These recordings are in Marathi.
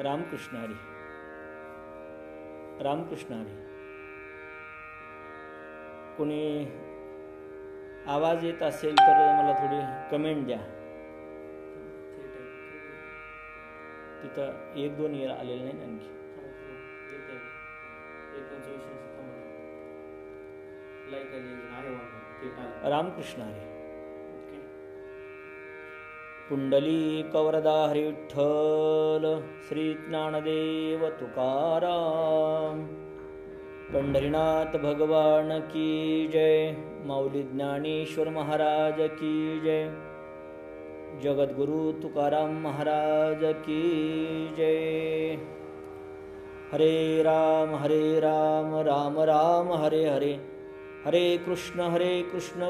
रामकृष्ण हरी. रामकृष्ण हरी. कोणी आवाज येत असेल तर मला थोडी कमेंट द्या. तिथं एक दोन आलेलं नाही आणखी. रामकृष्ण हरी. पुंडलिक वरदा हरी विठ्ठल. श्री ज्ञानदेव तुकाराम. पंढरीनाथ भगवान की जय. माऊली ज्ञानेश्वर महाराज की जय. जगद्गुरु तुकाराम महाराज की जय. हरे राम राम राम हरे हरे. हरे कृष्ण कृष्ण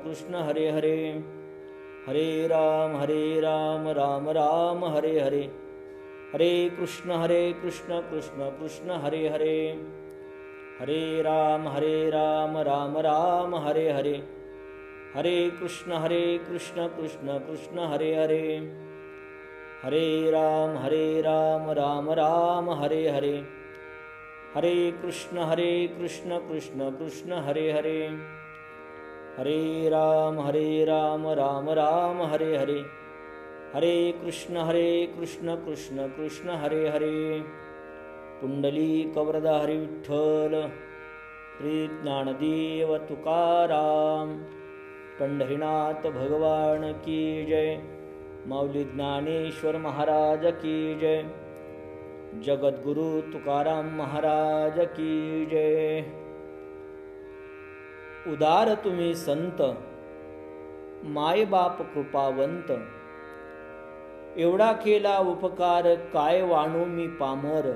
कृष्ण हरे हरे. हरे राम राम राम हरे हरे. हरे कृष्ण कृष्ण कृष्ण हरे हरे. हरे राम राम राम हरे हरे. हरे कृष्ण कृष्ण कृष्ण हरे हरे. हरे राम राम राम हरे हरे. हरे कृष्ण कृष्ण कृष्ण हरे हरे. हरे राम राम राम हरे हरे. हरे कृष्ण कृष्ण कृष्ण हरे हरे. पुंडलिक वरदा हरी विठ्ठल. श्री ज्ञानदेव तुकाराम. पंढरीनाथ भगवान की जय. माऊली ज्ञानेश्वर महाराज की जय. जगद्गुरु तुकाराम महाराज की जय. उदार तुम्ही संत, माय बाप कृपावंत. एवढा केला उपकार, काय वाणू मी पामर.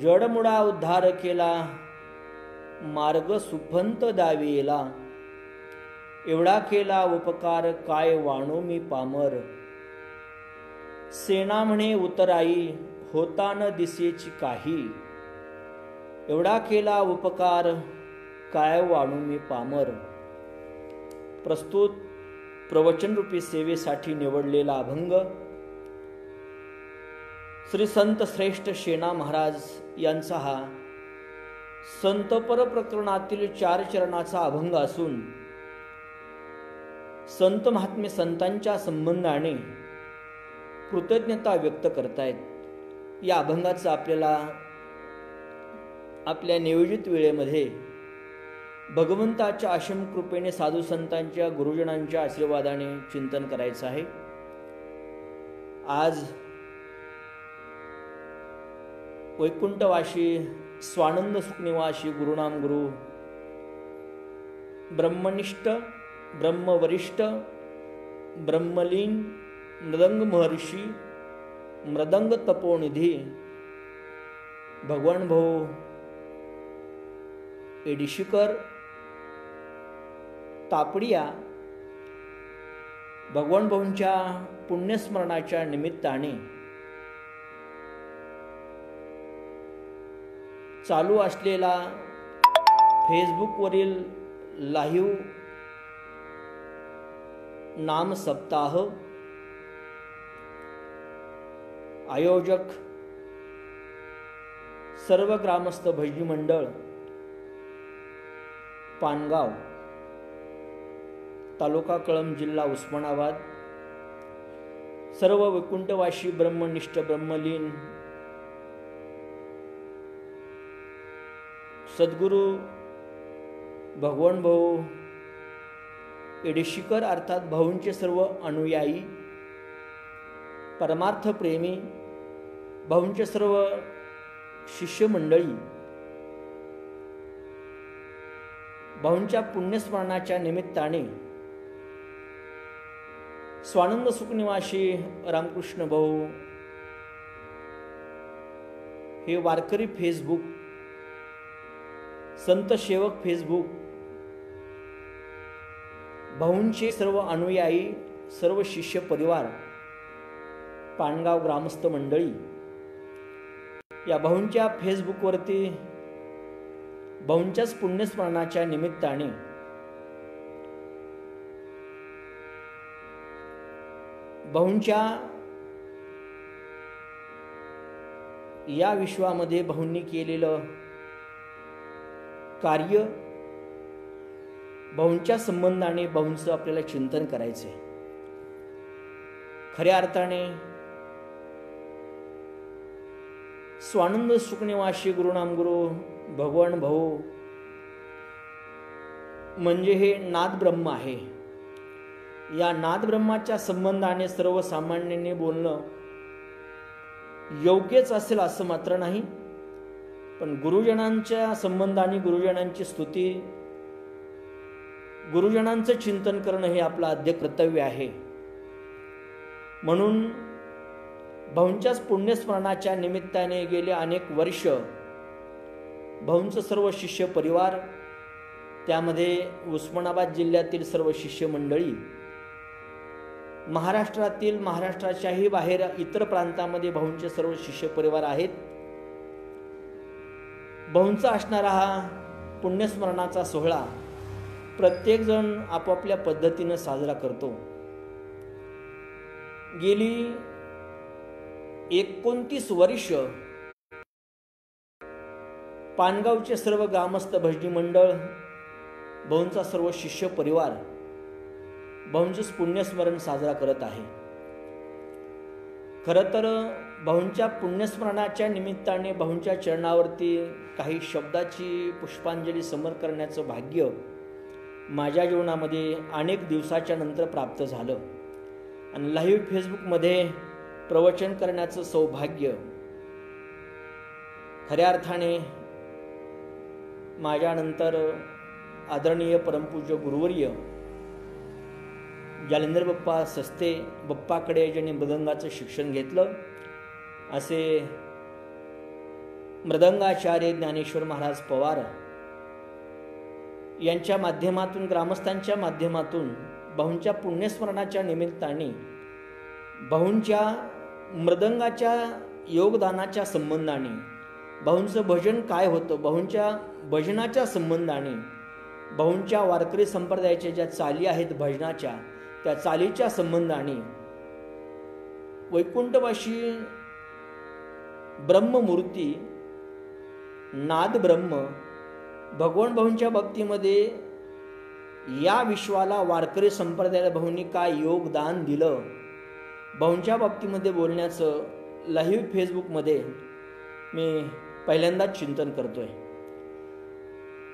जडमुडा उद्धार केला, मार्ग सुफंत दाविला. एवढा केला उपकार, काय वाणू मी पामर. सेना म्हणे उतराई, होता न दिसेची काही. एवढा केला उपकार, काय वाणू मी पामर. प्रस्तुत प्रवचनरूपी सेवेसाठी निवडलेला अभंग श्री संत श्रेष्ठ शेणा महाराज यांचा हा संतपर प्रकरणातील 4 चरणाचा अभंग असून संत महात्मे संतांच्या संबंधाने कृतज्ञता व्यक्त करतायत. या अभंगाचं आपल्याला आपल्या नियोजित वेळेमध्ये भगवंताच्या असीम कृपेने साधू संतांच्या गुरुजनांच्या आशीर्वादाने चिंतन करायचं आहे. आज वैकुंठवाशी स्वानंद सुखनिवासी गुरुनाम गुरु ब्रह्मनिष्ठ ब्रह्मवरिष्ठ ब्रह्मलीन मृदंग महर्षी मृदंग तपोनिधी भगवान भाऊ एडिशीकर तापडिया भगवान भाऊंच्या पुण्यस्मरणाच्या निमित्ताने चालू असलेला फेसबुकवरील लाईव्ह नाम सप्ताह आयोजक सर्व ग्रामस्थ भजनी मंडळ पानगाव तालुका कळंब जिल्हा उस्मानाबाद सर्व वैकुंठवासी ब्रह्मनिष्ठ ब्रह्मलीन सद्गुरु भगवान भाऊ एडिशीकर अर्थात भाऊंचे सर्व अनुयायी परमार्थ प्रेमी भाऊंचे सर्व शिष्यमंडळी भाऊंच्या पुण्यस्मरणाच्या निमित्ताने स्वानंद सुखनिवासी रामकृष्ण भाऊ हे वारकरी फेसबुक संत सेवक फेसबुक भाऊंचे सर्व अनुयायी सर्व शिष्य परिवार पानगाव ग्रामस्थ मंडळी या भाऊंच्या फेसबुकवरती भाऊंच्याच पुण्यस्मरणाच्या निमित्ताने भाऊंच्या या विश्वामध्ये भाऊंनी केलेलं कार्य, भाऊंच्या संबंधाने भाऊंचं आपल्याला चिंतन करायचंय. खऱ्या अर्थाने स्वानंद सुखनिवासी गुरुनामगुरु भगवान भाऊ म्हणजे हे नाद ब्रह्म आहे. या नाद ब्रह्माच्या संबंधाने सर्वसामान्यांनी बोलणं योग्यच असेल असं मात्र नाही, पण गुरुजनांच्या संबंधाने गुरुजनांची स्तुती, गुरुजनांचं चिंतन करणं हे आपलं आद्य कर्तव्य आहे. म्हणून भाऊंच्याच पुण्यस्मरणाच्या निमित्ताने गेले अनेक वर्ष भाऊंचं सर्व शिष्य परिवार, त्यामध्ये उस्मानाबाद जिल्ह्यातील सर्व शिष्य मंडळी, महाराष्ट्रातील, महाराष्ट्राच्याही बाहेर इतर प्रांतामध्ये भाऊंचे सर्व शिष्य परिवार आहेत. भाऊंचा असणारा हा पुण्यस्मरणाचा सोहळा प्रत्येकजण आपापल्या पद्धतीनं साजरा करतो. गेली 29 वर्ष पानगावचे सर्व ग्रामस्थ, भजनी मंडळ, भाऊंचा सर्व शिष्य परिवार भाऊंचंच पुण्यस्मरण साजरा करत आहे. खरं तर भाऊंच्या पुण्यस्मरणाच्या निमित्ताने भाऊंच्या चरणावरती काही शब्दाची पुष्पांजली समर्पण करण्याचं भाग्य माझ्या जीवनामध्ये अनेक दिवसाच्या नंतर प्राप्त झालं आणि लाईव्ह फेसबुकमध्ये प्रवचन करण्याचं सौभाग्य खऱ्या अर्थाने माझ्यानंतर आदरणीय परमपूज्य गुरुवर्य जालेंद्र बाप्पा सस्ते बाप्पाकडे ज्यांनी मृदंगाचं शिक्षण घेतलं, असे मृदंगाचार्य ज्ञानेश्वर महाराज पवार यांच्या माध्यमातून, ग्रामस्थांच्या माध्यमातून भाऊंच्या पुण्यस्मरणाच्या निमित्ताने भाऊंच्या मृदंगाच्या योगदानाच्या संबंधाने, भाऊंचं भजन काय होतं, भाऊंच्या भजनाच्या संबंधाने, भाऊंच्या वारकरी संप्रदायाच्या ज्या चाली आहेत भजनाच्या, त्या चालीच्या संबंधाने वैकुंठवासी ब्रह्ममूर्ती नाद ब्रह्म भगवान भाऊंच्या बाबतीमध्ये या विश्वाला, वारकरी संप्रदायाला भाऊंनी काय योगदान दिलं, भाऊंच्या बाबतीमध्ये बोलण्याचं लाईव्ह फेसबुकमध्ये मी पहिल्यांदाच चिंतन करतोय.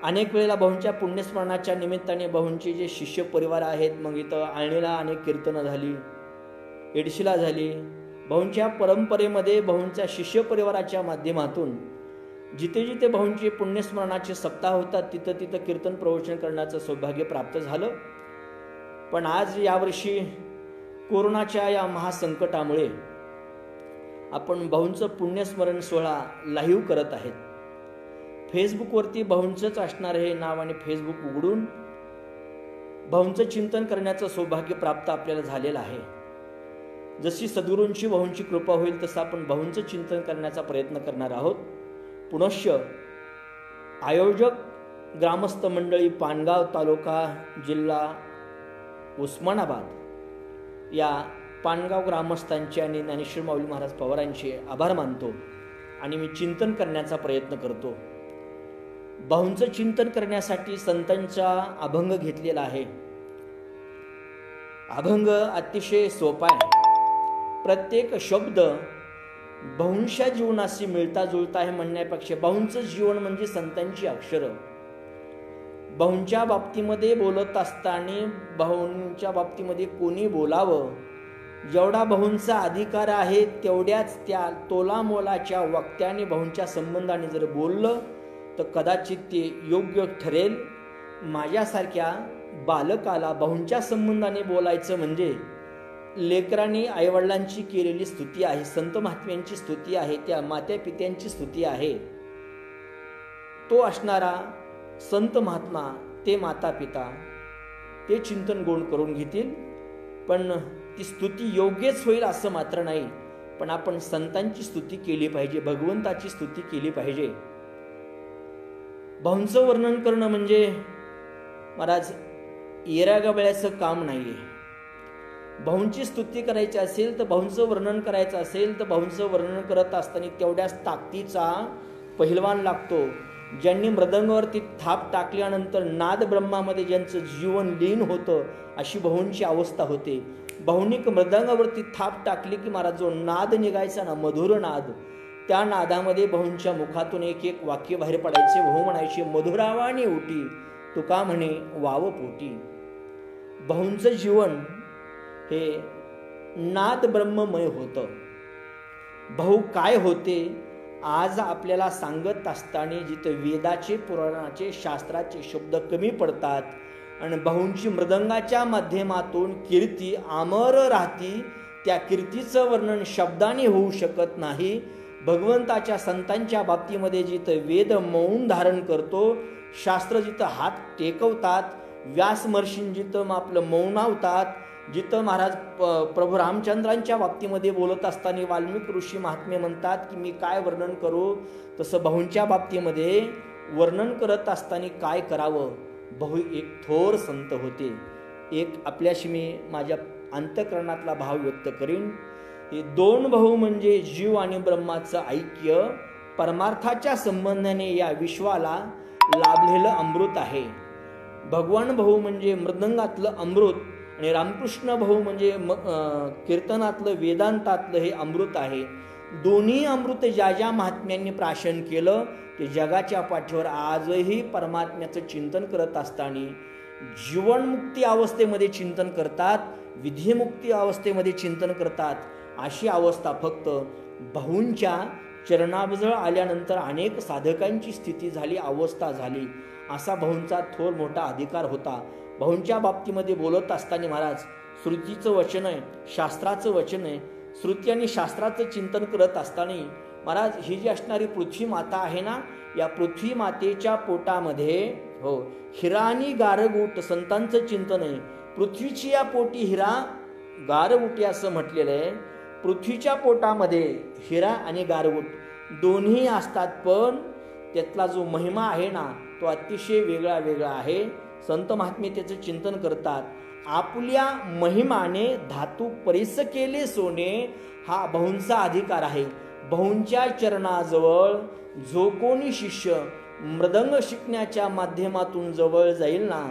अनेक वेळेला भाऊंच्या पुण्यस्मरणाच्या निमित्ताने भाऊंचे जे शिष्य परिवार आहेत, मग इथं आळणीला अनेक कीर्तनं झाली, एडशीला झाली. भाऊंच्या परंपरेमध्ये भाऊंच्या शिष्य परिवाराच्या माध्यमातून जिथे जिथे भाऊंचे पुण्यस्मरणाचे सप्ताह होतात तिथं तिथं कीर्तन प्रवचन करण्याचं सौभाग्य प्राप्त झालं. पण आज यावर्षी कोरोनाच्या या महासंकटामुळे आपण भाऊंचं पुण्यस्मरण सोहळा लाईव्ह करत आहेत. फेसबुकवरती भाऊंचंच असणार हे नाव आणि फेसबुक उघडून भाऊंचं चिंतन करण्याचं सौभाग्य प्राप्त आपल्याला झालेलं आहे. जशी सद्गुरूंची भाऊंची कृपा होईल तसं आपण भाऊंचं चिंतन करण्याचा प्रयत्न करणार आहोत. पुनश्च आयोजक ग्रामस्थ मंडळी पानगाव तालुका जिल्हा उस्मानाबाद या पानगाव ग्रामस्थांचे आणि ज्ञानेश्वर माऊली महाराज पवारांचे आभार मानतो आणि मी चिंतन करण्याचा प्रयत्न करतो. भाऊंचं चिंतन करण्यासाठी संतांचा अभंग घेतलेला आहे. अभंग अतिशय सोपा आहे. प्रत्येक शब्द भाऊंच्या जीवनाशी मिळता जुळता आहे म्हणण्यापेक्षा भाऊंचं जीवन म्हणजे संतांची अक्षरं. भाऊंच्या बाबतीमध्ये बोलत असताना भाऊंच्या बाबतीमध्ये कोणी बोलावं, जेवढा भाऊंचा अधिकार आहे तेवढ्याच त्या तोलामोलाच्या वक्त्याने भाऊंच्या संबंधाने जर बोललं तर कदाचित ते योग्य ठरेल. माझ्यासारख्या बालकाला भाऊंच्या संबंधाने बोलायचं म्हणजे लेकरांनी आईवडिलांची केलेली स्तुती आहे, संत महात्म्यांची स्तुती आहे, त्या मात्या पित्यांची स्तुती आहे. तो असणारा संत महात्मा, ते माता पिता, ते चिंतन गोड करून घेतील. पण ती स्तुती योग्यच होईल असं मात्र नाही, पण आपण संतांची स्तुती केली पाहिजे, भगवंताची स्तुती केली पाहिजे. भाऊंचं वर्णन करणं म्हणजे महाराज येऱ्या गबळ्याचं काम नाहीये. भाऊंची स्तुती करायची असेल तर भाऊंचं वर्णन करायचं असेल तर भाऊंचं वर्णन करत असताना तेवढ्याच ताकदीचा पहिलवान लागतो. ज्यांनी मृदंगावरती थाप टाकल्यानंतर नाद ब्रह्मामध्ये ज्यांचं जीवन लीन होतं अशी भाऊंची अवस्था होते. भाऊंनी मृदंगावरती थाप टाकली की महाराज जो नाद निघायचा ना, मधुर नाद, त्या नादामध्ये भाऊंच्या मुखातून एक एक वाक्य बाहेर पडायचे. भाऊ म्हणायचे मधुरावाणी ओटी तुका म्हणे वाव पोटी. भाऊंचं जीवन हे नाद ब्रह्ममय होतं. भाऊ काय होते आज आपल्याला सांगत असताना जिथं वेदाचे, पुराणाचे, शास्त्राचे शब्द कमी पडतात आणि भाऊंची मृदंगाच्या माध्यमातून कीर्ती अमर राहती, त्या कीर्तीचं वर्णन शब्दाने होऊ शकत नाही. भगवंताच्या संतांच्या बाबतीमध्ये जिथं वेद मौन धारण करतो, शास्त्र जिथं हात टेकवतात, व्यास महर्षीं जिथं आपलं मौनावतात, जिथं महाराज प्रभू रामचंद्रांच्या बाबतीमध्ये बोलत असताना वाल्मिक ऋषी महात्मे म्हणतात की मी काय वर्णन करू, तसं भाऊंच्या बाबतीमध्ये वर्णन करत असताना काय करावं. भाऊ एक थोर संत होते. एक आपल्याशी मी माझ्या अंतःकरणातला भाव व्यक्त करीन. हे दोन भाऊ म्हणजे जीव आणि ब्रह्माचं ऐक्य, परमार्थाच्या संबंधाने या विश्वाला लाभलेलं अमृत आहे. भगवान भाऊ म्हणजे मृदंगातलं अमृत आणि रामकृष्ण भाऊ म्हणजे कीर्तनातलं, वेदांतातलं हे अमृत आहे. दोन्ही अमृत ज्या ज्या महात्म्यांनी प्राशन केलं ते जगाच्या पाठीवर आजही परमात्म्याचं चिंतन करत असताना जीवनमुक्ती अवस्थेमध्ये चिंतन करतात, विधिमुक्ती अवस्थेमध्ये चिंतन करतात. अशी अवस्था फक्त भाऊंच्या चरणाजवळ आल्यानंतर अनेक साधकांची स्थिती झाली, अवस्था झाली. असा भाऊंचा थोर मोठा अधिकार होता. भाऊंच्या बाबतीमध्ये बोलत असताना महाराज श्रुतीचं वचन आहे, शास्त्राचं वचन आहे. श्रुती आणि शास्त्राचं चिंतन करत असताना महाराज ही जी असणारी पृथ्वी माता आहे ना, या पृथ्वी मातेच्या पोटामध्ये हो हिरा आणि गारगुट संतांचं चिंतन आहे. पृथ्वीची या पोटी हिरा गारगुटी असं म्हटलेलं आहे. पृथ्वीच्या पोटामध्ये हिरा आणि गारगुट दोन्ही असतात, पण त्यातला जो महिमा आहे ना तो अतिशय वेगळा वेगळा आहे. संत महात्मे त्याचं चिंतन करतात. आपल्या महिमाने धातू परिस केले सोने, हा भाऊंचा अधिकार आहे. भाऊंच्या चरणाजवळ जो कोणी शिष्य मृदंग शिकण्याच्या माध्यमातून जवळ जाईल ना,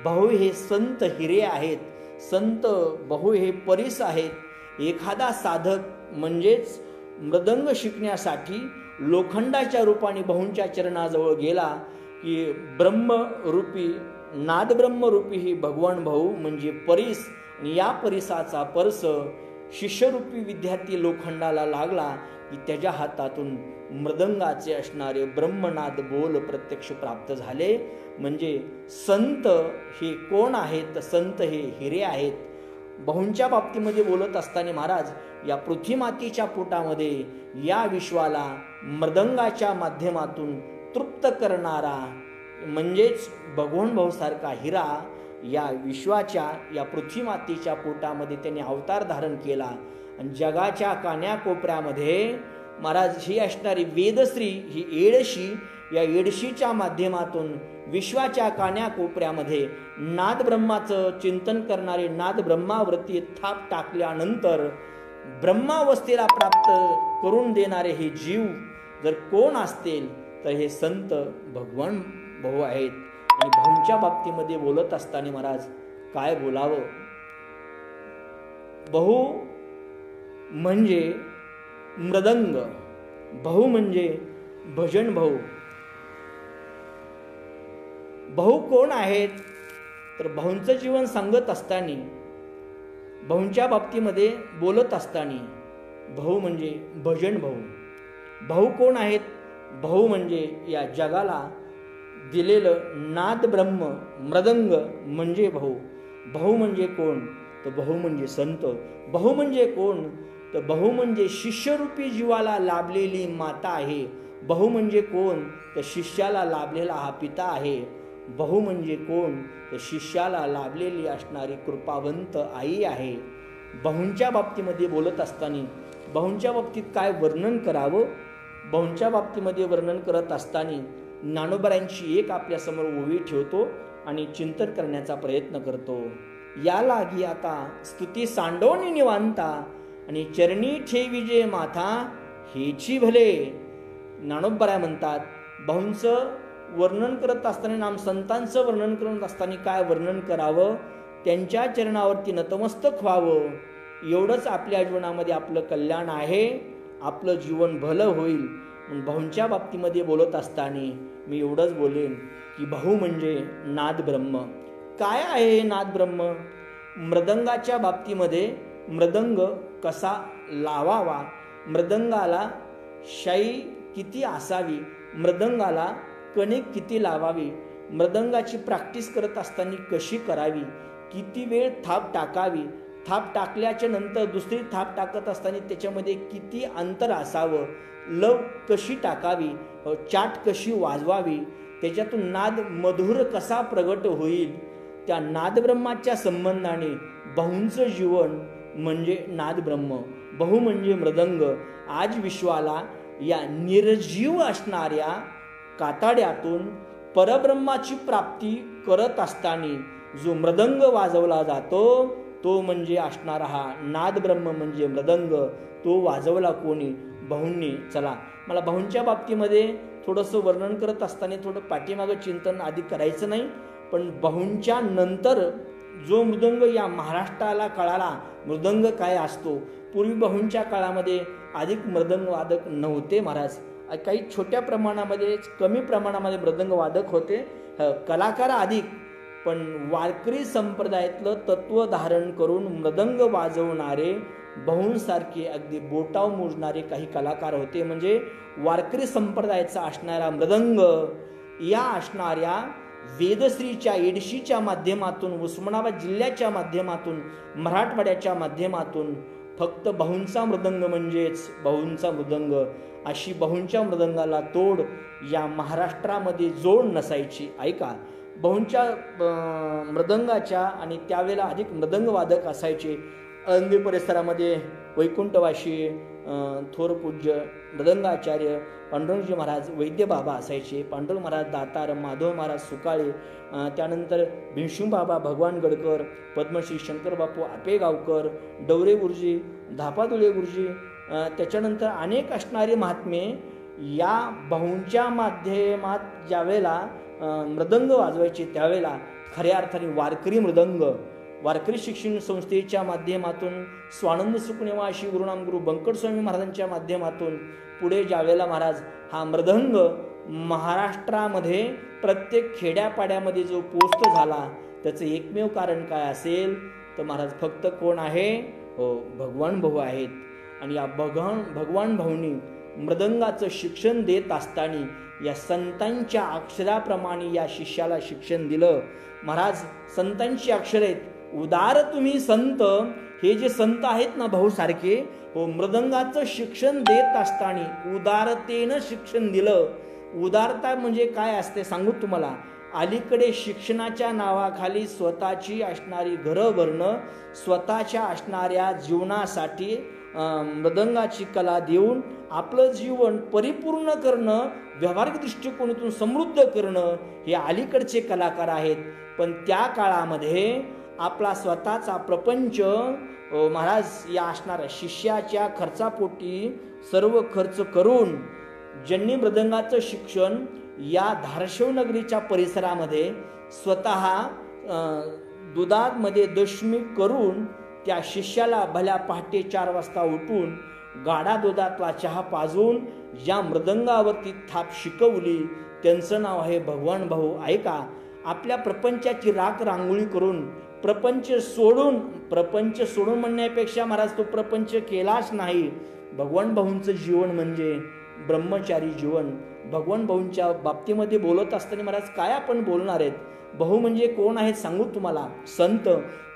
भाऊ हे संत हिरे आहेत, संत भाऊ हे परिस आहेत. एखादा साधक म्हणजेच मृदंग शिकण्यासाठी लोखंडाच्या रूपाने भाऊंच्या चरणाजवळ गेला की ब्रह्मरूपी नाद ब्रह्मरूपी ही भगवान भाऊ म्हणजे परिस, आणि या परिसाचा परस शिष्यरूपी विद्यार्थी लोखंडाला लागला की त्याच्या हातातून मृदंगाचे असणारे ब्रह्मनाद बोल प्रत्यक्ष प्राप्त झाले. म्हणजे संत हे कोण आहेत? संत हे हिरे आहेत. भाऊंच्या बाबतीमध्ये बोलत असताना महाराज या पृथ्वी मातेच्या पोटामध्ये या विश्वाला मृदंगाच्या माध्यमातून तृप्त करणारा म्हणजेच भगवान भाऊ सारखा हिरा या विश्वाच्या या पृथ्वी मातेच्या पोटामध्ये त्यांनी अवतार धारण केला. आणि जगाच्या कान्याकोपऱ्यामध्ये महाराज ही असणारी वेदश्री ही एडशी, या एडशीच्या माध्यमातून विश्वाच्या कान्याकोपऱ्यामध्ये नाद ब्रह्माचं चिंतन करणारे नाद ब्रह्मावरती थाप टाकल्यानंतर ब्रह्मावस्थेला प्राप्त करून देणारे हे जीव जर कोण असतील तर हे संत भगवान भाऊ आहेत. आणि भाऊंच्या बाबतीमध्ये बोलत असताना महाराज काय बोलावं. भाऊ म्हणजे मृदंग, भाऊ म्हणजे भजन भाऊ. भाऊ कोण आहेत तर भाऊंचं जीवन सांगत असताना, भाऊंच्या बाबतीमध्ये बोलत असताना भाऊ म्हणजे भजन भाऊ. भाऊ कोण आहेत? भाऊ म्हणजे या जगाला दिलेलं नाद ब्रह्म मृदंग म्हणजे भाऊ. भाऊ म्हणजे कोण तर भाऊ म्हणजे संत. भाऊ म्हणजे कोण तर भाऊ म्हणजे शिष्यरूपी जीवाला लाभलेली माता आहे. भाऊ म्हणजे कोण तर शिष्याला लाभलेला हा पिता आहे. भाऊ म्हणजे कोण तर शिष्याला लाभलेली असणारी कृपावंत आई आहे. भाऊंच्या बाबतीमध्ये बोलत असताना भाऊंच्या बाबतीत काय वर्णन करावं. भाऊंच्या बाबतीमध्ये वर्णन करत असताना ज्ञानोबरांची एक आपल्यासमोर ओवी ठेवतो आणि चिंतन करण्याचा प्रयत्न करतो. या लागी आता स्तुती सांडोनी निवांता आणि चरणी ठेवी जे माथा हेची भले. ज्ञानोबराय म्हणतात भाऊंचं वर्णन करत असताना नाम संतांचं वर्णन करत असताना काय वर्णन करावं, त्यांच्या चरणावरती नतमस्तक व्हावं, एवढंच आपल्या जीवनामध्ये आपलं कल्याण आहे, आपलं जीवन भलं होईल. भाऊंच्या बाबतीमध्ये बोलत असताना मी एवढंच बोलेन की भाऊ म्हणजे नाद ब्रह्म. काय आहे हे नाद ब्रह्म? मृदंगाच्या बाबतीमध्ये मृदंग कसा लावावा, मृदंगाला शाई किती असावी, मृदंगाला कणिक किती लावावी, मृदंगाची प्रॅक्टिस करत असताना कशी करावी, किती वेळ थाप टाकावी, थाप टाकल्याच्या नंतर दुसरी थाप टाकत असताना त्याच्यामध्ये किती अंतर असावं, लव कशी टाकावी, चाट कशी वाजवावी, त्याच्यातून नाद मधुर कसा प्रगट होईल, त्या नादब्रह्माच्या संबंधाने भाऊंचं जीवन म्हणजे नादब्रह्म, भाऊ म्हणजे मृदंग. आज विश्वाला या निर्जीव असणाऱ्या कातड्यातून परब्रह्माची प्राप्ती करत असताना जो मृदंग वाजवला जातो तो म्हणजे असणारा हा नादब्रह्म म्हणजे मृदंग. तो वाजवला कोणी? भाऊंनी. चला, मला भाऊंच्या बाबतीमध्ये थोडंसं वर्णन करत असताना थोडं पाठीमागं चिंतन आधी करायचं नाही, पण भाऊंच्या नंतर जो मृदंग या महाराष्ट्राला कळाला, मृदंग काय असतो. पूर्वी भाऊंच्या काळामध्ये अधिक मृदंग वादक नव्हते महाराज, काही छोट्या प्रमाणामध्ये कमी प्रमाणामध्ये मृदंग वादक होते, कलाकार अधिक. पण वारकरी संप्रदायातलं तत्व धारण करून मृदंग वाजवणारे भाऊंसारखे अगदी बोटाव मोजणारे काही कलाकार होते. म्हणजे वारकरी संप्रदायाचा असणारा मृदंग या असणाऱ्या वेदश्रीच्या येडशीच्या माध्यमातून, उस्मानाबाद जिल्ह्याच्या माध्यमातून, मराठवाड्याच्या माध्यमातून फक्त भाऊंचा मृदंग म्हणजेच भाऊंचा मृदंग, अशी भाऊंच्या मृदंगाला तोड या महाराष्ट्रामध्ये जोड नसायची. ऐका, भाऊंच्या मृदंगाच्या आणि त्यावेळेला अधिक मृदंग वादक असायचे. आळंदी परिसरामध्ये वैकुंठवाशी थोर पूज्य मृदंगाचार्य पांडुरंगजी महाराज वैद्य बाबा असायचे, पांडुरंग महाराज दातार, माधव महाराज सुकाळे, त्यानंतर भिंशुम बाबा भगवान गडकर, पद्मश्री शंकर बापू आपेगावकर, डवरे गुरुजी, धापादुले गुरुजी, त्याच्यानंतर अनेक असणारे महात्मे या भाऊंच्या माध्यमात ज्यावेळेला मृदंग वाजवायचे त्यावेळेला खऱ्या अर्थाने वारकरी मृदंग, वारकरी शिक्षण संस्थेच्या माध्यमातून, स्वानंद सुखनिवासी गुरुनाम गुरु बंकटस्वामी महाराजांच्या माध्यमातून पुढे ज्यावेळेला महाराज हा मृदंग महाराष्ट्रामध्ये प्रत्येक खेड्यापाड्यामध्ये जो पोस्ट झाला, त्याचं एकमेव कारण काय असेल तर महाराज फक्त कोण आहे? हो, भगवान भाऊ आहेत. आणि या भगवान भाऊंनी मृदंगाचं शिक्षण देत असताना या संतांच्या अक्षराप्रमाणे या शिष्याला शिक्षण दिलं. महाराज संतांची अक्षर आहेत, उदार तुम्ही संत. हे जे संत आहेत ना भाऊ सारखे, हो, मृदंगाचं शिक्षण देत असताना उदारतेनं शिक्षण दिलं. उदारता म्हणजे काय असते सांगू तुम्हाला. अलीकडे शिक्षणाच्या नावाखाली स्वतःची असणारी घरं भरणं, स्वतःच्या असणाऱ्या जीवनासाठी मृदंगाची कला देऊन आपलं जीवन परिपूर्ण करणं, व्यावहारिक दृष्टिकोनातून समृद्ध करणं, हे अलीकडचे कलाकार आहेत. पण त्या काळामध्ये आपला स्वतःचा प्रपंच महाराज या असणाऱ्या शिष्याच्या खर्चापोटी सर्व खर्च करून ज्यांनी मृदंगाचं शिक्षण या धारशिव नगरीच्या परिसरामध्ये स्वतः दुधामध्ये दशमी करून त्या शिष्याला भल्या पहाटे 4 वाजता उठून गाढा दुधातला चहा पाजून ज्या मृदंगावरती थाप शिकवली त्यांचं नाव आहे भगवान भाऊ. ऐका, आपल्या प्रपंचाची राख रांगोळी करून प्रपंच सोडून म्हणण्यापेक्षा महाराज तो प्रपंच केलाच नाही. भगवान भाऊंचं जीवन म्हणजे ब्रह्मचारी जीवन. भगवान भाऊंच्या बाबतीमध्ये बोलत असताना महाराज काय आपण बोलणार आहेत? भाऊ म्हणजे कोण आहेत सांगू तुम्हाला. संत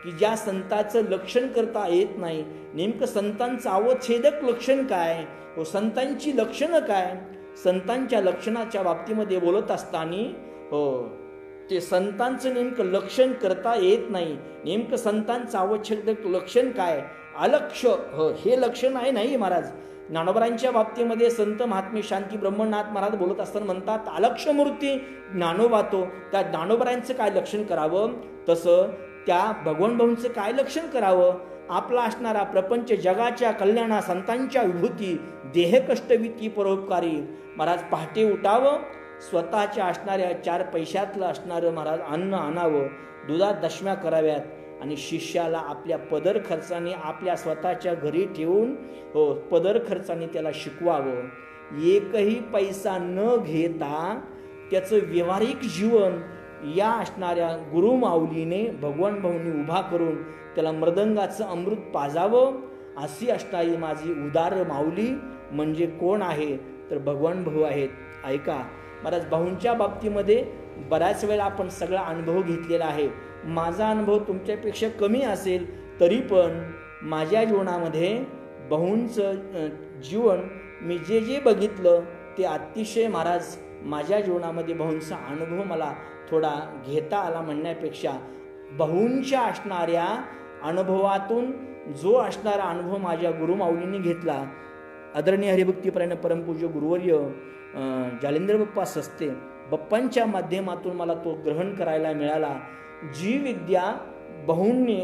की ज्या संताचं लक्षण करता येत नाही. नेमकं संतांचं अवच्छेदक लक्षण काय, व संतांची लक्षणं काय? संतांच्या लक्षणाच्या बाबतीमध्ये बोलत असताना हो ते संतांचं नेमकं लक्षण करता येत नाही. नेमकं संतांचं अवच्छेदक लक्षण काय? अलक्ष, हो, हे लक्षण आहे नाही महाराज. ज्ञानोबरांच्या बाबतीमध्ये संत महात्मे शांती ब्रह्मनाथ महाराज बोलत असताना म्हणतात अलक्ष मूर्ती ज्ञानोबा तो. त्या ज्ञानोबरांचं काय लक्षण करावं? तसं त्या भगवान भाऊंचं काय लक्षण करावं? आपला असणारा प्रपंच जगाच्या कल्याणा, संतांच्या विभूती, देह कष्टविती परोपकारी. महाराज पहाटे उठावं, स्वतःच्या असणाऱ्या 4 पैशातलं असणारं महाराज अन्न आणावं, दुधात दशम्या कराव्यात आणि शिष्याला आपल्या पदर खर्चाने आपल्या स्वतःच्या घरी ठेवून पदर खर्चाने त्याला शिकवावं. एकही पैसा न घेता त्याचं व्यावहारिक जीवन या असणाऱ्या गुरुमाऊलीने भगवान भाऊंनी उभा करून त्याला मृदंगाचं अमृत पाजावं. अशी असणारी माझी उदार माऊली म्हणजे कोण आहे? तर भगवान भाऊ आहेत. ऐका महाराज, भाऊंच्या बाबतीमध्ये बऱ्याच वेळा आपण सगळा अनुभव घेतलेला आहे. माझा अनुभव तुमच्यापेक्षा कमी असेल तरी पण माझ्या जीवनामध्ये भाऊंचं जीवन मी जे जे बघितलं ते अतिशय महाराज माझ्या जीवनामध्ये भाऊंचा अनुभव मला थोडा घेता आला म्हणण्यापेक्षा भाऊंच्या असणाऱ्या अनुभवातून जो असणारा अनुभव माझ्या गुरुमाऊलींनी घेतला, आदरणीय हरिभक्तीपरायण परमपूज्य गुरुवर्य जालेंद्र बाप्पा सस्ते बाप्पांच्या माध्यमातून मला तो ग्रहण करायला मिळाला. जी विद्या भाऊंनी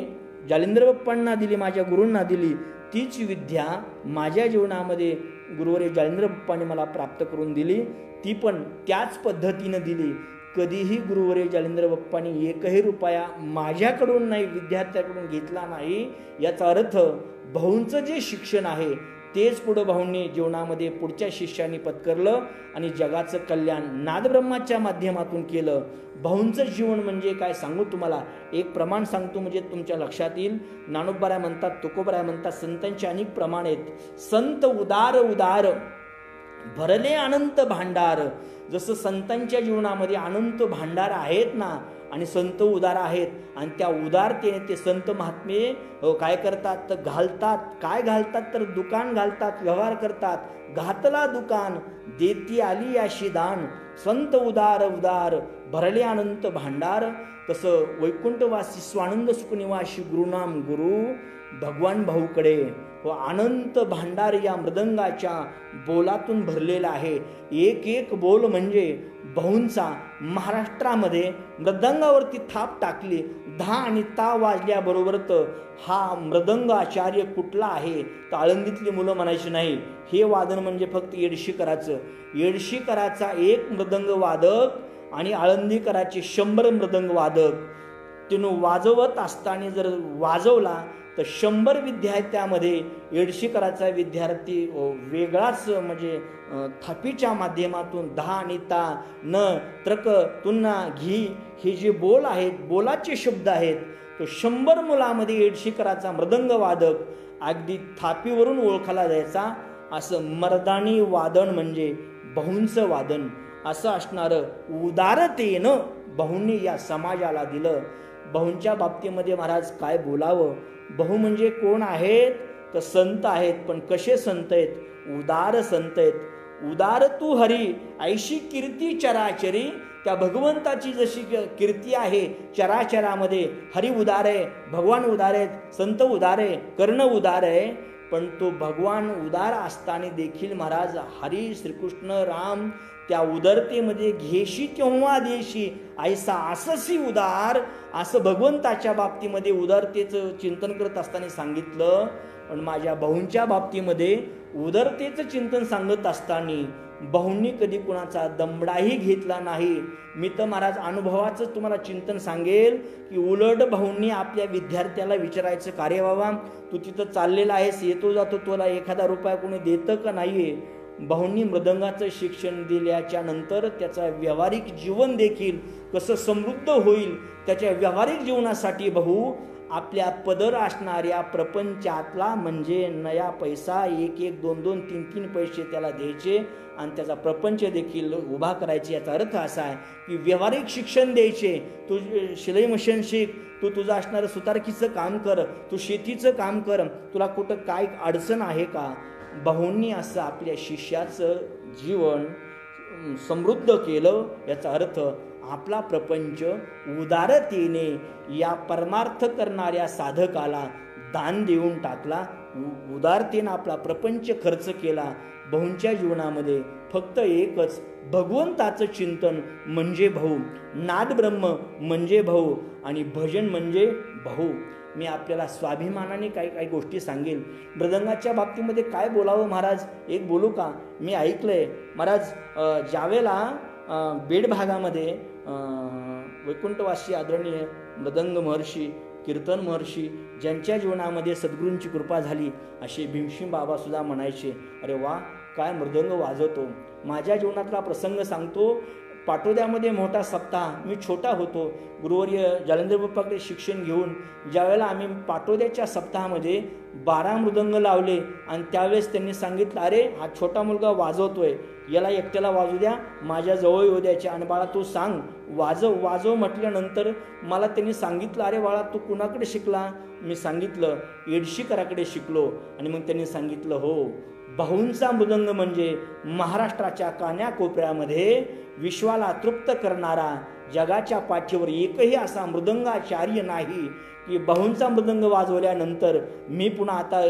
जालेंद्र बाप्पांना दिली, माझ्या गुरूंना दिली, तीच विद्या माझ्या जीवनामध्ये गुरुवर्य जालेंद्र बाप्पांनी मला प्राप्त करून दिली. ती पण त्याच पद्धतीनं दिली. कधीही गुरुवर्य जालेंद्र बाप्पांनी एकही रुपया माझ्याकडून नाही, विद्यार्थ्याकडून घेतला नाही. याचा अर्थ भाऊंचं जे शिक्षण आहे तेच पुढं भाऊंनी जीवनामध्ये पुढच्या शिष्यांनी पत्करलं आणि जगाचं कल्याण नादब्रह्माच्या माध्यमातून केलं. भाऊंचं जीवन म्हणजे काय सांगू तुम्हाला, एक प्रमाण सांगतो म्हणजे तुमच्या लक्षात येईल. ज्ञानोबराय म्हणतात, तुकोबराय म्हणतात, संतांचे अनेक प्रमाण आहेत. संत उदार उदार भरले अनंत भांडार. जसं संतांच्या जीवनामध्ये अनंत भांडार आहेत ना, आणि संत उदार आहेत, आणि त्या उदारतेने ते संत महात्मे काय करतात तर घालतात. काय घालतात तर दुकान घालतात, व्यवहार करतात. घातला दुकान देती आली याशी दान. संत उदार उदार भरले अनंत भांडार. तसं वैकुंठवासी स्वानंद सुखनिवासी गुरुनाम गुरु भगवान भाऊकडे अनंत भांडार या मृदंगाच्या बोलातून भरलेला आहे. एक एक बोल म्हणजे भाऊंचा. महाराष्ट्रामध्ये मृदंगावरती थाप टाकली, 10 आणि ता वाजल्याबरोबर तर हा मृदंग आचार्य कुठला आहे तर आळंदीतली मुलं म्हणायची नाही, हे वादन म्हणजे फक्त येडशीकराचं. येडशीकराचा एक मृदंग वादक आणि आळंदीकराचे 100 मृदंग वादक. तिनं वाजवत असताना जर वाजवला तर 100 विद्यार्थ्यामध्ये येडशीकराचा विद्यार्थी वेगळाच म्हणजे थापीच्या माध्यमातून 10 आणि ता न त्रक तुन्ना घी हे जे बोल आहेत, बोलाचे शब्द आहेत, तो 100 मुलामध्ये येडशीकराचा मृदंग वादक अगदी थापीवरून ओळखला जायचा. असं मर्दानी वादन म्हणजे भाऊंचं वादन. असं असणारं उदारतेनं भाऊंनी या समाजाला दिलं. भाऊंच्या बाबतीमध्ये महाराज काय बोलावं? भाऊ म्हणजे कोण आहेत तर संत आहेत. पण कसे संत आहेत? उदार संत आहेत. उदार तू हरी ऐशी कीर्ती चराचरी. त्या भगवंताची जशी कीर्ती आहे चराचरामध्ये, हरी उदार आहे, भगवान उदार आहेत, संत उदार आहे, कर्ण उदार आहे. पण तो भगवान उदार असताना देखील महाराज हरी श्रीकृष्ण राम त्या उदारतेमध्ये घेशी तेव्हा देशी ऐसा अससी उदार. असं भगवंताच्या बाबतीमध्ये उदारतेचं चिंतन करत असताना सांगितलं. पण माझ्या भाऊंच्या बाबतीमध्ये उदारतेचं चिंतन सांगत असताना भाऊंनी कधी कुणाचा दमडाही घेतला नाही. मी तर महाराज अनुभवाचं तुम्हाला चिंतन सांगेल की उलट भाऊंनी आपल्या विद्यार्थ्याला विचारायचं, कार्य बाबा तू तिथं चाललेला आहेस, येतो जातो, तुला एखादा रुपया कोणी देतं का नाहीये? भाऊंनी मृदंगाचं शिक्षण दिल्याच्या नंतर त्याचा व्यावहारिक जीवन देखील कसं समृद्ध होईल, त्याच्या व्यावहारिक जीवनासाठी भाऊ आपल्या पदर असणाऱ्या प्रपंचातला म्हणजे नया पैसा 1-1, 2-2, 3-3 पैसे त्याला द्यायचे आणि त्याचा प्रपंच देखील उभा करायचे. याचा अर्थ असा आहे की व्यावहारिक शिक्षण द्यायचे. तू शिलाई मशीन शिक, तू तुझं असणारं सुतारकीचं काम कर, तू शेतीचं काम कर, तुला कुठं काय अडचण आहे का? भाऊंनी असं आपल्या शिष्याचं जीवन समृद्ध केलं. याचा अर्थ आपला प्रपंच उदारतेने या परमार्थ करणाऱ्या साधकाला दान देऊन टाकला. उदारतेनं आपला प्रपंच खर्च केला. भाऊंच्या जीवनामध्ये फक्त एकच, भगवंताचं चिंतन म्हणजे भाऊ, नाद ब्रह्म म्हणजे भाऊ आणि भजन म्हणजे भाऊ. मी आपल्याला स्वाभिमानाने काही काही गोष्टी सांगेल. मृदंगाच्या बाबतीमध्ये काय बोलावं महाराज, एक बोलू का? मी ऐकलंय महाराज, ज्यावेळेला बेड भागामध्ये वैकुंठवासी आदरणीय मृदंग महर्षी, कीर्तन महर्षी, ज्यांच्या जीवनामध्ये सद्गुरूंची कृपा झाली, असे भीमसिंह बाबा सुद्धा म्हणायचे, अरे वा काय मृदंग वाजवतो. माझ्या जीवनातला प्रसंग सांगतो. पाटोद्यामध्ये मोठा सप्ताह, मी छोटा होतो, गुरुवर्य जालंधर बाप्पाकडे शिक्षण घेऊन ज्यावेळेला आम्ही पाटोद्याच्या सप्ताहामध्ये 12 मृदंग लावले आणि त्यावेळेस त्यांनी सांगितलं, अरे हा छोटा मुलगा वाजवतोय, याला एकट्याला वाजू द्या, माझ्या जवळ येऊ द्यायचे आणि बाळा तू सांग, वाजव म्हटल्यानंतर मला त्यांनी सांगितलं, अरे बाळा तू कुणाकडे शिकला? मी सांगितलं येडशीकराकडे शिकलो. आणि मग त्यांनी सांगितलं, हो भाऊंचा मृदंग म्हणजे महाराष्ट्राच्या कान्याकोपऱ्यामध्ये विश्वाला तृप्त करणारा, जगाच्या पाठीवर एकही असा मृदंगाचार्य नाही की भाऊंचा मृदंग वाजवल्यानंतर मी पुन्हा आता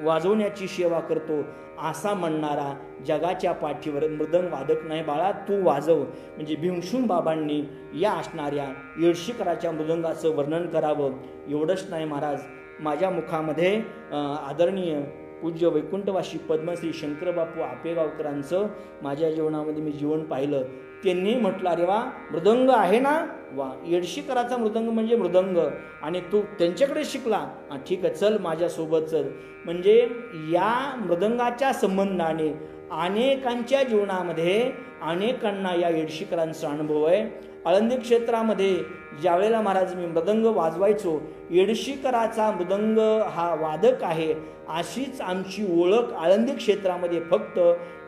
वाजवण्याची सेवा करतो असा म्हणणारा जगाच्या पाठीवर मृदंग वादक नाही. बाळा तू वाजव. म्हणजे भीमसिंह बाबांनी या असणाऱ्या येडशीकराच्या मृदंगाचं वर्णन करावं. एवढंच नाही महाराज, माझ्या मुखामध्ये आदरणीय पूज्य वैकुंठवासी पद्मश्री शंकरबापू आपेगावकरांचं माझ्या जीवनामध्ये मी जीवन पाहिलं. त्यांनी म्हटलं, अरे वा मृदंग आहे ना, वा येडशीकराचा मृदंग म्हणजे मृदंग आणि तू त्यांच्याकडे शिकला, ठीक आहे चल माझ्यासोबत चल. म्हणजे या मृदंगाच्या संबंधाने अनेकांच्या जीवनामध्ये अनेकांना या येडशीकरांचा अनुभव आहे. आळंदी क्षेत्रामध्ये ज्यावेळेला महाराज मी मृदंग वाजवायचो, येडशीकराचा मृदंग हा वादक आहे अशीच आमची ओळख आळंदी क्षेत्रामध्ये फक्त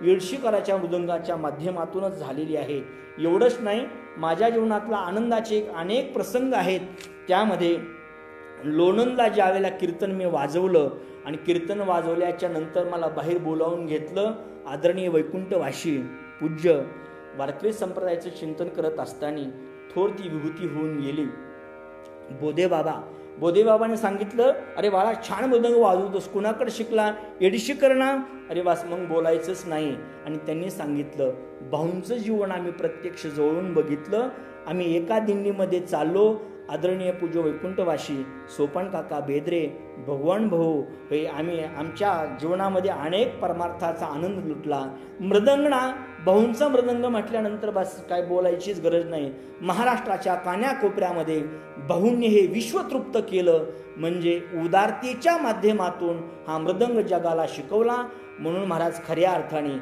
येडशीकराच्या मृदंगाच्या माध्यमातूनच झालेली आहे. एवढंच नाही, माझ्या जीवनातला आनंदाचे अनेक प्रसंग आहेत. त्यामध्ये लोणंदला ज्यावेळेला कीर्तन मी वाजवलं आणि कीर्तन वाजवल्याच्या नंतर मला बाहेर बोलावून घेतलं. आदरणीय वैकुंठवासी पूज्य वारकरी संप्रदायाचं चिंतन करत असताना थोर ती विभूती होऊन गेली. बोधेबाबाने सांगितलं, अरे बाळा छान मृदंग वाजवतोस, कुणाकडे शिकला? येडशीकर ना. अरे वास मग बोलायचंच नाही. आणि त्यांनी सांगितलं, भाऊंचं जीवन आम्ही प्रत्यक्ष जवळून बघितलं. आम्ही एका दिंडीमध्ये चाललो. आदरणीय पूज्य वैकुंठवासी सोपान काका बेदरे, भगवान भाऊ, हे आम्ही आमच्या जीवनामध्ये अनेक परमार्थाचा आनंद लुटला. मृदंगणा भाऊंचा मृदंग म्हटल्यानंतर बस काय बोलायचीच गरज नाही. महाराष्ट्राच्या कान्याकोपऱ्यामध्ये भाऊंनी हे विश्वतृप्त केलं. म्हणजे उदारतेच्या माध्यमातून हा मृदंग जगाला शिकवला. म्हणून महाराज खऱ्या अर्थाने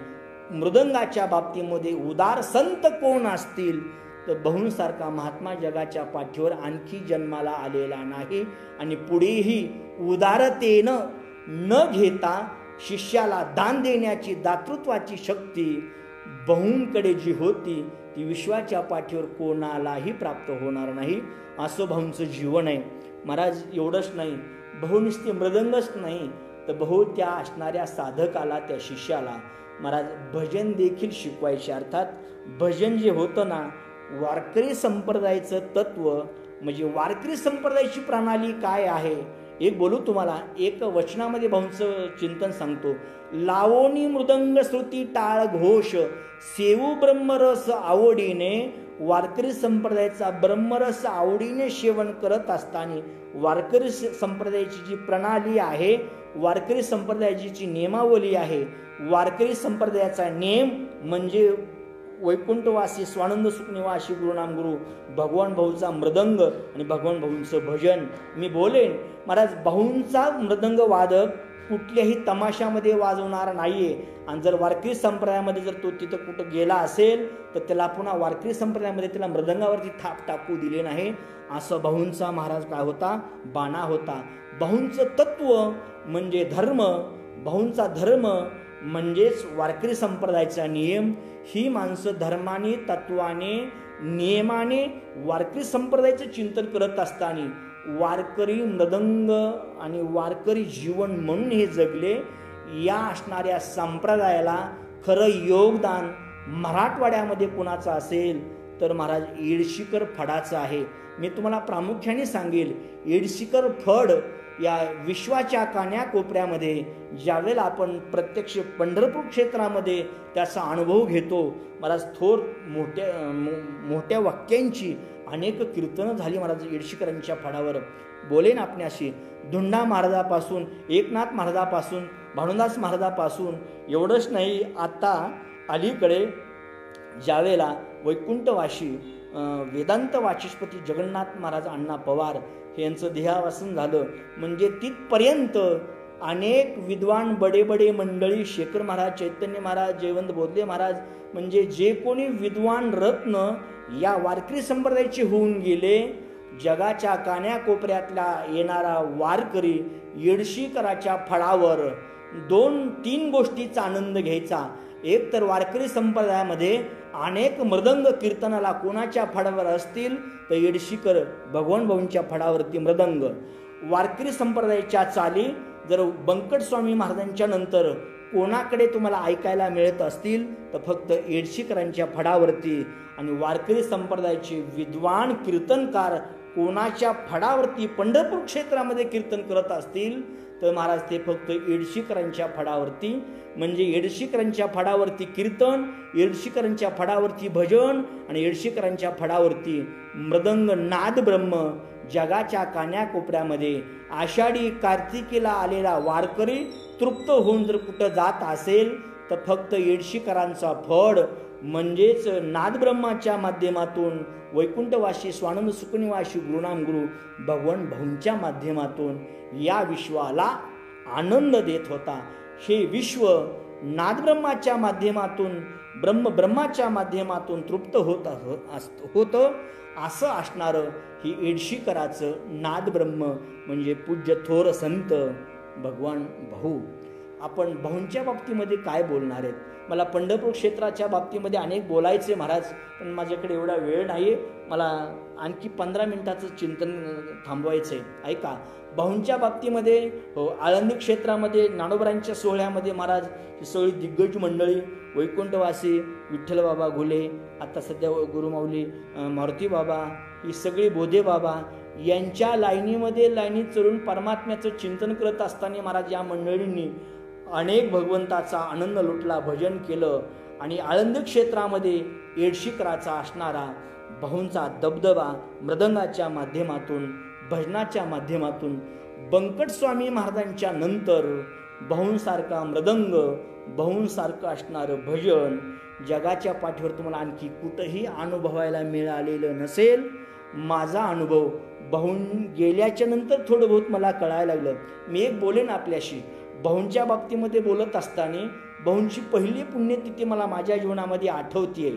मृदंगाच्या बाबतीमध्ये उदार संत कोण असतील तर भाऊंसारखा महात्मा जगाच्या पाठीवर आणखी जन्माला आलेला नाही. आणि पुढेही उदारतेनं न घेता शिष्याला दान देण्याची दातृत्वाची शक्ती भाऊंकडे जी होती ती विश्वाच्या पाठीवर कोणालाही प्राप्त होणार नाही. असं भाऊंचं जीवन आहे महाराज. एवढंच नाही, भाऊ नुसते मृदंगच नाही तर भाऊ त्या असणाऱ्या साधकाला, त्या शिष्याला महाराज भजन देखील शिकवायचे. अर्थात भजन जे होतं ना, वारकरी संप्रदायाचं तत्व म्हणजे वारकरी संप्रदायाची प्रणाली काय आहे एक बोलू तुम्हाला. एक वचनामध्ये भाऊंचं चिंतन सांगतो. लावोनी मृदंग श्रुती टाळ घोष, सेवू ब्रह्मरस आवडीने. वारकरी संप्रदायाचा ब्रह्मरस आवडीने सेवन करत असताना वारकरी संप्रदायाची जी प्रणाली आहे, वारकरी संप्रदायाची जी नियमावली आहे, वारकरी संप्रदायाचा नियम म्हणजे वैकुंठवासी स्वानंद सुखनिवासी गुरुनाम गुरु भगवान भाऊचा मृदंग आणि भगवान भाऊंचं भजन. मी बोलेन महाराज, भाऊंचा मृदंग वादक कुठल्याही तमाशामध्ये वाजवणार नाहीये. आणि जर वारकरी संप्रदायामध्ये जर तो तिथं कुठं गेला असेल तर त्याला पुन्हा वारकरी संप्रदायामध्ये त्याला मृदंगावरती थाप टाकू दिले नाही. असं भाऊंचा महाराज काय होता, बाणा होता. भाऊंचं तत्व म्हणजे धर्म, भाऊंचा धर्म म्हणजेच वारकरी संप्रदायाचा नियम. ही माणसं धर्माने, तत्वाने, नियमाने वारकरी संप्रदायाचं चिंतन करत असताना वारकरी मृदंग आणि वारकरी जीवन म्हणून हे जगले. या असणाऱ्या संप्रदायाला खरं योगदान मराठवाड्यामध्ये कुणाचं असेल तर महाराज येडशीकर फडाचं आहे. मी तुम्हाला प्रामुख्याने सांगेल, येडशीकर फड या विश्वाच्या कान्याकोपऱ्यामध्ये ज्यावेळेला आपण प्रत्यक्ष पंढरपूर क्षेत्रामध्ये त्याचा अनुभव घेतो, महाराज थोर मोठ्या वाक्यांची अनेक कीर्तनं झाली महाराज येडशीकरांच्या फडावर. बोलेन आपणाशी धुंडा महाराजापासून, एकनाथ महाराजापासून, भानुदास महाराजापासून एवढंच नाही, आता अलीकडे ज्यावेळेला वैकुंठवाशी वेदांत वाचस्पती जगन्नाथ महाराज अण्णा पवार हे यांचं देहावसन झालं, म्हणजे तिथपर्यंत अनेक विद्वान बडे बडे मंडळी, शेखर महाराज, चैतन्य महाराज, जयवंत बोधले महाराज, म्हणजे जे कोणी विद्वान रत्न या वारकरी संप्रदायाचे होऊन गेले. जगाच्या कान्याकोपऱ्यातला येणारा वारकरी येडशीकराच्या फळावर 2-3 गोष्टीचा आनंद घ्यायचा. एक तर वारकरी संप्रदायामध्ये अनेक मृदंग कीर्तनाला कोणाच्या फळावर असतील तर येडशीकर भगवान भाऊंच्या फळावरती मृदंग. वारकरी संप्रदायाच्या चाली जर बंकट स्वामी महाराजांच्या नंतर कोणाकडे तुम्हाला ऐकायला मिळत असतील तर फक्त येडशीकरांच्या फळावरती. आणि वारकरी संप्रदायाचे विद्वान कीर्तनकार कोणाच्या फळावरती पंढरपूर क्षेत्रामध्ये कीर्तन करत असतील तर महाराज ते फक्त येडशीकरांच्या फळावरती. म्हणजे येडशीकरांच्या फळावरती कीर्तन, येडशीकरांच्या फळावरती भजन आणि येडशीकरांच्या फळावरती मृदंग नाद ब्रह्म. जगाच्या कान्याकोपऱ्यामध्ये आषाढी कार्तिकीला आलेला वारकरी तृप्त होऊन जर कुठं जात असेल तर फक्त येडशीकरांचा फड म्हणजेच नादब्रह्माच्या माध्यमातून वैकुंठवासी स्वानंद सुखनिवासी गुरुनाम गुरु भगवान भाऊंच्या माध्यमातून या विश्वाला आनंद देत होता. हे विश्व नादब्रह्माच्या माध्यमातून ब्रह्माच्या माध्यमातून तृप्त होतं. असं असणारं ही येडशीकराचं नादब्रह्म म्हणजे पूज्य थोर संत भगवान भाऊ. आपण भाऊंच्या बाबतीमध्ये काय बोलणार आहेत? मला पंढरपूर क्षेत्राच्या बाबतीमध्ये अनेक बोलायचे महाराज, पण माझ्याकडे एवढा वेळ नाही. मला आणखी 15 मिनिटाचं चिंतन थांबवायचं आहे. ऐका, भाऊंच्या बाबतीमध्ये आळंदी क्षेत्रामध्ये ज्ञानोबरांच्या सोहळ्यामध्ये महाराज ही सगळी दिग्गज मंडळी, वैकुंठवासी विठ्ठल बाबा घुले, आता सध्या गुरुमाऊली मारुती बाबा, ही सगळी बोधे बाबा यांच्या लाईनीत चढून परमात्म्याचं चिंतन करत असताना महाराज या मंडळींनी अनेक भगवंताचा आनंद लुटला, भजन केलं. आणि आळंदी क्षेत्रामध्ये येडशीकराचा असणारा भाऊंचा दबदबा मृदंगाच्या माध्यमातून, भजनाच्या माध्यमातून, बंकट स्वामी महाराजांच्या नंतर भाऊंसारखा मृदंग, भाऊंसारखं असणारं भजन जगाच्या पाठीवर तुम्हाला आणखी कुठंही अनुभवायला मिळालेलं नसेल. माझा अनुभव भाऊन गेल्याच्या नंतर थोडं बहुत मला कळायला लागलं. मी एक बोलेन आपल्याशी. भाऊंच्या बाबतीमध्ये बोलत असताना भाऊंची पहिली पुण्यतिथी मला माझ्या जीवनामध्ये आठवते.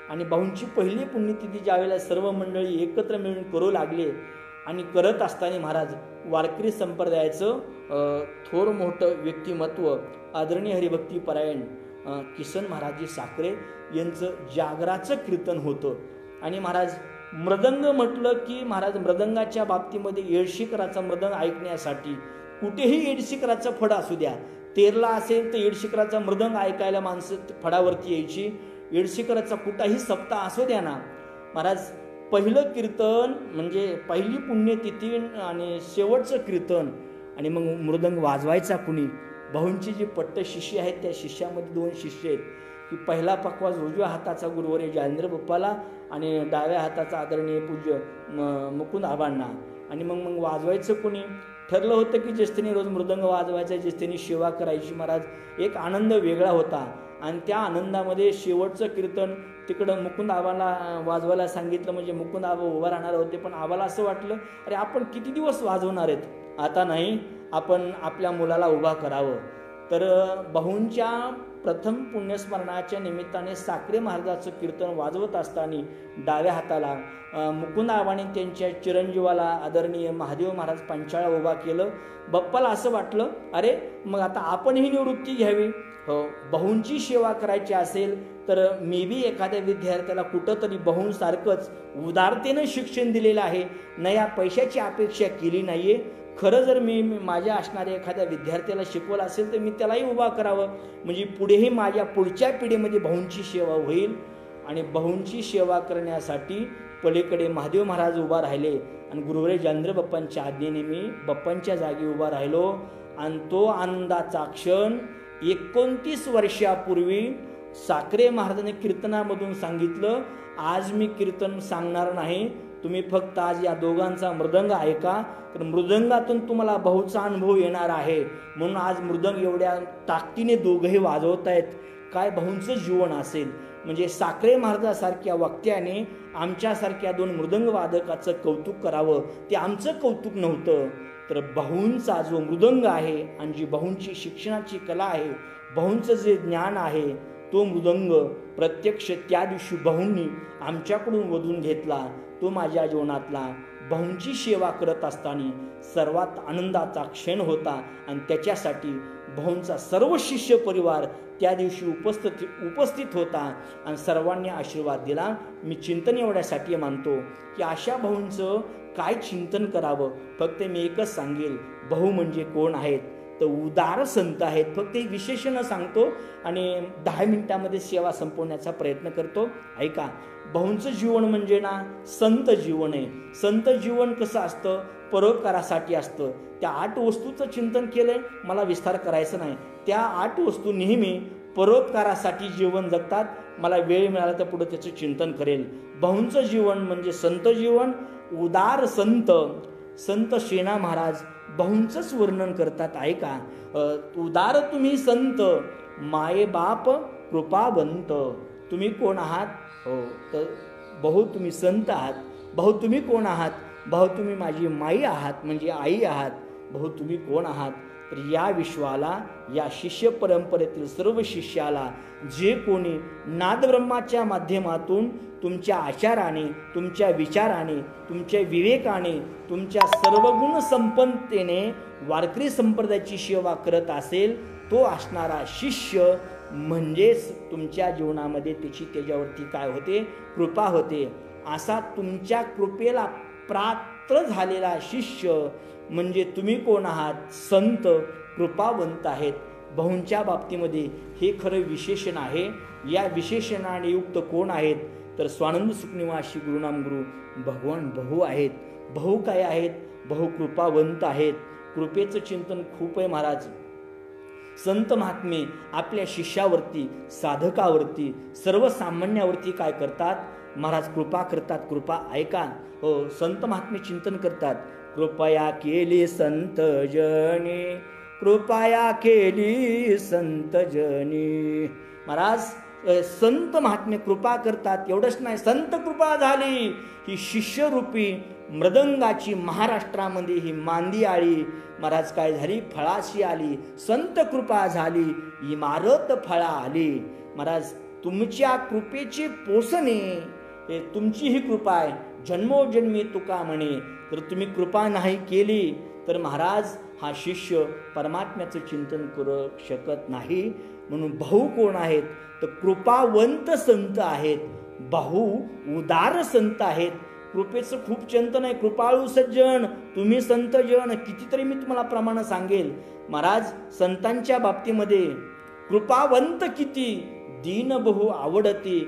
आणि भाऊंची पहिली पुण्यतिथी ज्यावेळेला सर्व मंडळी एकत्र मिळून करू लागले आणि करत असताना महाराज वारकरी संप्रदायाचं थोर मोठं व्यक्तिमत्व आदरणीय हरिभक्तीपरायण किसन महाराजी साखरे यांचं जागराचं कीर्तन होतं. आणि महाराज मृदंग म्हटलं की महाराज मृदंगाच्या बाबतीमध्ये येडशीकराचा मृदंग ऐकण्यासाठी कुठेही येडशीकराचं फड असू द्या, तेरला असेल तर येडशीकराचा मृदंग ऐकायला माणसं फडावरती यायची. येडशीकराचा कुठलाही सप्ताह असू द्या ना महाराज, पहिलं कीर्तन म्हणजे पहिली पुण्यतिथी आणि शेवटचं कीर्तन आणि मग मृदंग वाजवायचा कुणी. भाऊंची जी पट्ट शिष्य आहेत त्या शिष्यामध्ये 2 शिष्य आहेत की पहिला पकवाज उजव्या हाताचा गुरुवर्य जालेंद्र बाप्पाला आणि डाव्या हाताचा आदरणीय पूज्य मुकुंद आबांना. आणि मग वाजवायचं कुणी ठरलं होतं की ज्येष्ठीने रोज मृदंग वाजवायचा, ज्येष्ठीने सेवा करायची. महाराज एक आनंद वेगळा होता. आणि त्या आनंदामध्ये शेवटचं कीर्तन तिकडं मुकुंद आबाला वाजवायला सांगितलं. म्हणजे मुकुंद आबा उभा राहणार होते, पण आबाला असं वाटलं अरे आपण किती दिवस वाजवणार आहेत, आता नाही, आपण आपल्या मुलाला उभा करावं. तर भाऊंच्या प्रथम पुण्यस्मरणाच्या निमित्ताने साखरे महाराजाचं कीर्तन वाजवत असताना डाव्या हाताला मुकुंद आबाने त्यांच्या चिरंजीवाला आदरणीय महादेव महाराज पंचाळा उभा केलं. बाप्पाला असं वाटलं अरे मग आता आपणही निवृत्ती घ्यावी, भाऊंची सेवा करायची असेल तर मी बी एखाद्या विद्यार्थ्याला कुठंतरी भाऊंसारखंच उदारतेनं शिक्षण दिलेलं आहे, नया पैशाची अपेक्षा केली नाहीये. खरं जर मी माझ्या असणाऱ्या एखाद्या विद्यार्थ्याला शिकवलं असेल तर मी त्यालाही उभा करावं, म्हणजे पुढेही माझ्या पुढच्या पिढीमध्ये भाऊंची सेवा होईल. आणि भाऊंची सेवा करण्यासाठी पलीकडे महादेव महाराज उभा राहिले आणि गुरुवरे ज्ञानेंद्र बाप्पांच्या आज्ञेने मी बाप्पांच्या जागी उभा राहिलो. आणि तो आनंदाचा क्षण 29 वर्षापूर्वी साखरे महाराजांनी कीर्तनामधून सांगितलं. आज मी कीर्तन सांगणार नाही, तुम्ही फक्त आज या दोघांचा मृदंग ऐका, तर मृदंगातून तुम्हाला बहुचा अनुभव येणार आहे. म्हणून आज मृदंग एवढ्या ताकदीने दोघंही वाजवत आहेत. काय भाऊंचं जीवन असेल. म्हणजे साखरे महाराजासारख्या वक्त्याने आमच्यासारख्या 2 मृदंग वादकाचं कौतुक करावं, ते आमचं कौतुक नव्हतं, तर भाऊंचा जो मृदंग आहे आणि जी भाऊंची शिक्षणाची कला आहे, भाऊंचं जे ज्ञान आहे, तो मृदंग प्रत्यक्ष त्या दिवशी भाऊंनी आमच्याकडून वधून घेतला. तो माझ्या जीवनातला भाऊंची सेवा करत असताना सर्वात आनंदाचा क्षण होता. आणि त्याच्यासाठी भाऊंचा सर्व शिष्य परिवार त्या दिवशी उपस्थित होता आणि सर्वांनी आशीर्वाद दिला. मी चिंतन एवढ्यासाठी मानतो की अशा भाऊंचं काय चिंतन करावं. फक्त मी एकच सांगेल, भाऊ म्हणजे कोण आहेत, तर उदार संत आहेत. फक्त एक विशेषण सांगतो आणि 10 मिनिटांमध्ये सेवा संपवण्याचा प्रयत्न करतो. ऐका, भाऊंचं जीवन म्हणजे ना संत जीवन आहे. संत जीवन कसं असतं, परोपकारासाठी असतं. त्या 8 वस्तूचं चिंतन केलंय, मला विस्तार करायचा नाही. त्या 8 वस्तू नेहमी परोपकारासाठी जीवन जगतात. मला वेळ मिळाला तर पुढे त्याचं चिंतन करेल. भाऊंचं जीवन म्हणजे संत जीवन, उदार संत. संत शेना महाराज भाऊंचंच वर्णन करतात. ऐका, उदार तुम्ही संत, माये बाप कृपावंत. तुम्ही कोण आहात? हो, तर भाऊ तुम्ही संत आहात. भाऊ तुम्ही कोण आहात? भाऊ तुम्ही माझी माई आहात, म्हणजे आई आहात. भाऊ तुम्ही कोण आहात? तर या विश्वाला, या शिष्य परंपरेतील सर्व शिष्याला, जे कोणी नादब्रह्माच्या माध्यमातून तुमच्या आचाराने, तुमच्या विचाराने, तुमच्या विवेकाने, तुमच्या सर्वगुण संपन्नतेने वारकरी संप्रदायाची सेवा करत असेल, तो असणारा शिष्य म्हणजेच तुमच्या जीवनामध्ये त्याच्यावरती काय होते, कृपा होते. असा तुमच्या कृपेला पात्र झालेला शिष्य म्हणजे तुम्ही कोण आहात? संत, कृपावंत आहेत. भाऊंच्या बाबतीमध्ये हे खरं विशेषण आहे. या विशेषणाने युक्त कोण आहेत? तर स्वानंद सुखनिवासी गुरुनाम गुरु भगवान भाऊ आहेत. भाऊ काय आहेत? भाऊ कृपावंत आहेत. कृपेचं चिंतन खूप आहे महाराज. संत महात्मे आपल्या शिष्यावरती, साधकावरती, सर्वसामान्यावरती काय करतात महाराज? कृपा करतात. कृपा ऐका, हो, संत महात्मे चिंतन करतात. कृपया केली संत जनी, कृपया केली संत जनी. महाराज संत महात्मे कृपा करतात. एवढंच नाही, संत कृपा झाली. ही शिष्यरूपी मृदंगाची महाराष्ट्रामध्ये ही मांदी आली महाराज काय झाली? फळाशी आली. संत कृपा झाली, इमारत फळा आली. महाराज तुमच्या कृपेची पोसणे हे तुमची ही कृपा आहे. जन्मोजन्मी तुका म्हणे. तर तुम्ही कृपा नाही केली तर महाराज हा शिष्य परमात्म्याचं चिंतन करू शकत नाही. म्हणून भाऊ कोण आहेत? तर कृपावंत संत आहेत. भाऊ उदार संत आहेत. कृपेचं खूप चिंतन आहे. कृपाळू सज्जन, तुम्ही संत जन, कितीतरी मी तुम्हाला प्रमाण सांगेल महाराज. संतांच्या बाबतीमध्ये कृपावंत किती, दीन बहु आवडते.